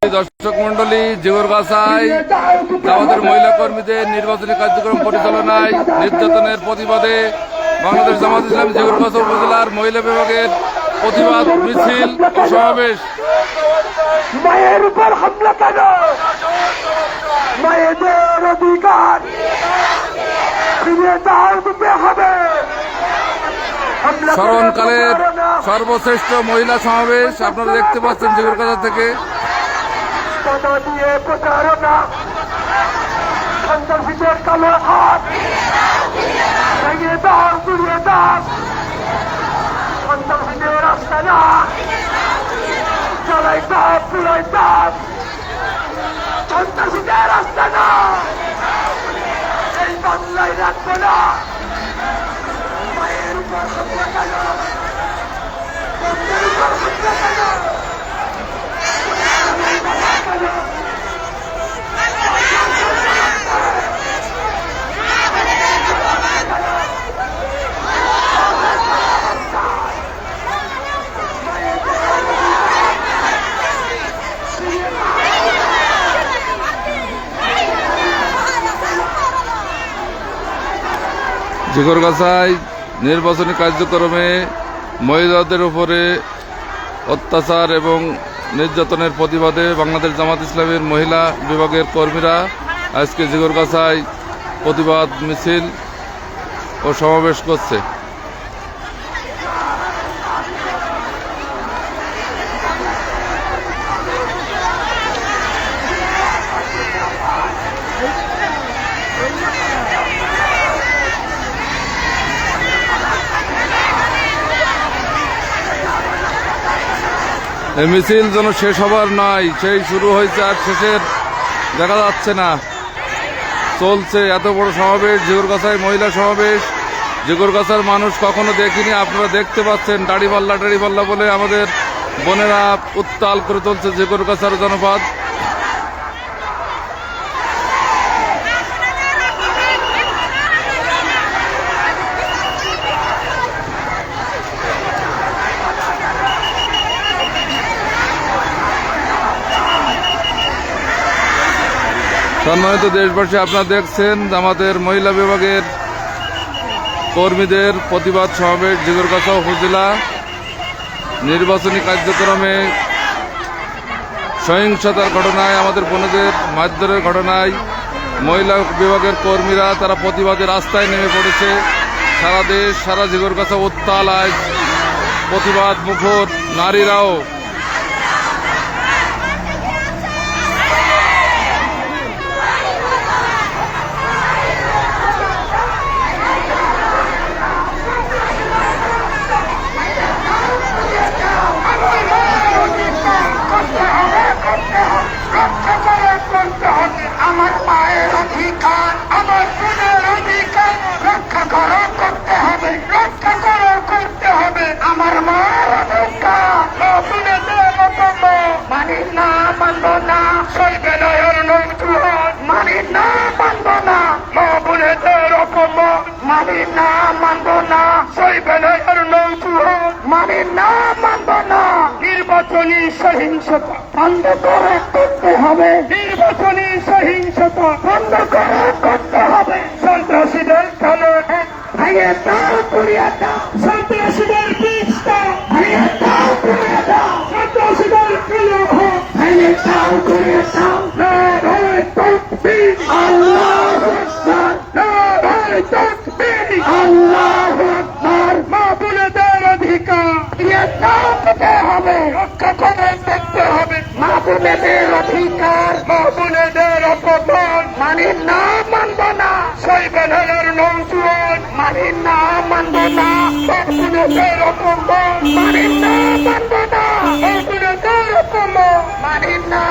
দর্শক মন্ডলী, জিগরগাছায় আমাদের মহিলা কর্মীদের নির্বাচনী কার্যক্রম পরিচালনায় নির্যাতনের প্রতিবাদে বাংলাদেশ জামাত ইসলামী জিগরগাছা উপজেলার মহিলা বিভাগের প্রতিবাদ মিছিল ও সমাবেশ। মায়ের উপর হামলা কেন? মায়েদের অধিকার ফিরে দাও দিতে হবে। স্মরণকালের সর্বশ্রেষ্ঠ মহিলা সমাবেশ আপনারা দেখতে পাচ্ছেন জিগরগাছা থেকে। দিয়ে প্রচারণা সন্ত্রাসীদের কালো হাত ভেঙে দাও, গুড়িয়ে দাও। সন্ত্রাসীদের রাস্তা না চালাই দাও, পুরাই দাও। সন্ত্রাসীদের রাস্তা না এই বাংলায় রাখবো না। মায়ের উপর হামলা কেন? মায়ের উপর হামলা কেন? জিগরগাছায় নির্বাচনী কার্যক্রমে মহিলাদের উপরে অত্যাচার এবং নির্যাতনের প্রতিবাদে বাংলাদেশ জামাত ইসলামীর মহিলা বিভাগের কর্মীরা আজকে জিগরগাছায় প্রতিবাদ মিছিল ও সমাবেশ করছে। এই মিছিল যেন শেষ হবার নয়, সেই শুরু হয়েছে আর শেষের দেখা যাচ্ছে না, চলছে। এত বড় সমাবেশ, জিগরগাছায় মহিলা সমাবেশ, জিগরগাছার মানুষ কখনো দেখিনি। আপনারা দেখতে পাচ্ছেন দাড়িপাল্লা বলে আমাদের বোনেরা উত্তাল করে তুলছে জিগরগাছার জনপদ। সম্মানিত দেশবাসী, আপনারা দেখছেন আমাদের মহিলা বিভাগের কর্মীদের প্রতিবাদ সমাবেশ জিগরগাছা উপজেলা। নির্বাচনী কার্যক্রমে সহিংসতার ঘটনায়, আমাদের বোনদের মারধরের ঘটনায় মহিলা বিভাগের কর্মীরা তারা প্রতিবাদে রাস্তায় নেমে পড়েছে। সারা দেশ, সারা জিগরগাছা উত্তাল, আজ প্রতিবাদ মুখর নারীরাও। আমার মায়ের অধিকার, আমার বোনের অধিকার রক্ষা করো, করতে হবে, রক্ষা করো, করতে হবে। আমার মায়ের অধিকার মানি না, মানব না, সইবে নয়র নৌতুহন। মানি না, মানব না, মা বোনেদের অপমান। মানি না, মানব না, সইবে নয়র নৌতুহন। মানি না, মানব না। নির্বাচনী সহিংসতা বন্ধ করে করতে হবে। নির্বাচনী সহিংসতা বন্ধ করে করতে হবে। সন্ত্রাসীদের কালো ভেঙে দাও, পুড়িয়ে দাও। সন্ত্রাসীদের পিছটা ভেঙে দাও, পুড়িয়ে দাও। সন্ত্রাসীদের কালো ভেঙে দাও, পুড়িয়ে দাও। নারায়ে তাকবীর, আল্লাহু আকবার। নারায়ে তাকবীর, আল্লাহু আকবার। মা বোনেদের অধিকার ফিরিয়ে দাও দিতে হবে, রক্ষা করে দেখতে হবে। মা বোনেদের অধিকার, মা বোনেদের অপমান মানি না, মানব না, সইবে নয়র নৌতুহন। মানি না, মানব না, মা বোনেদের অপমান মানি না, মানব না, মা বোনেদের অপমান মানি না।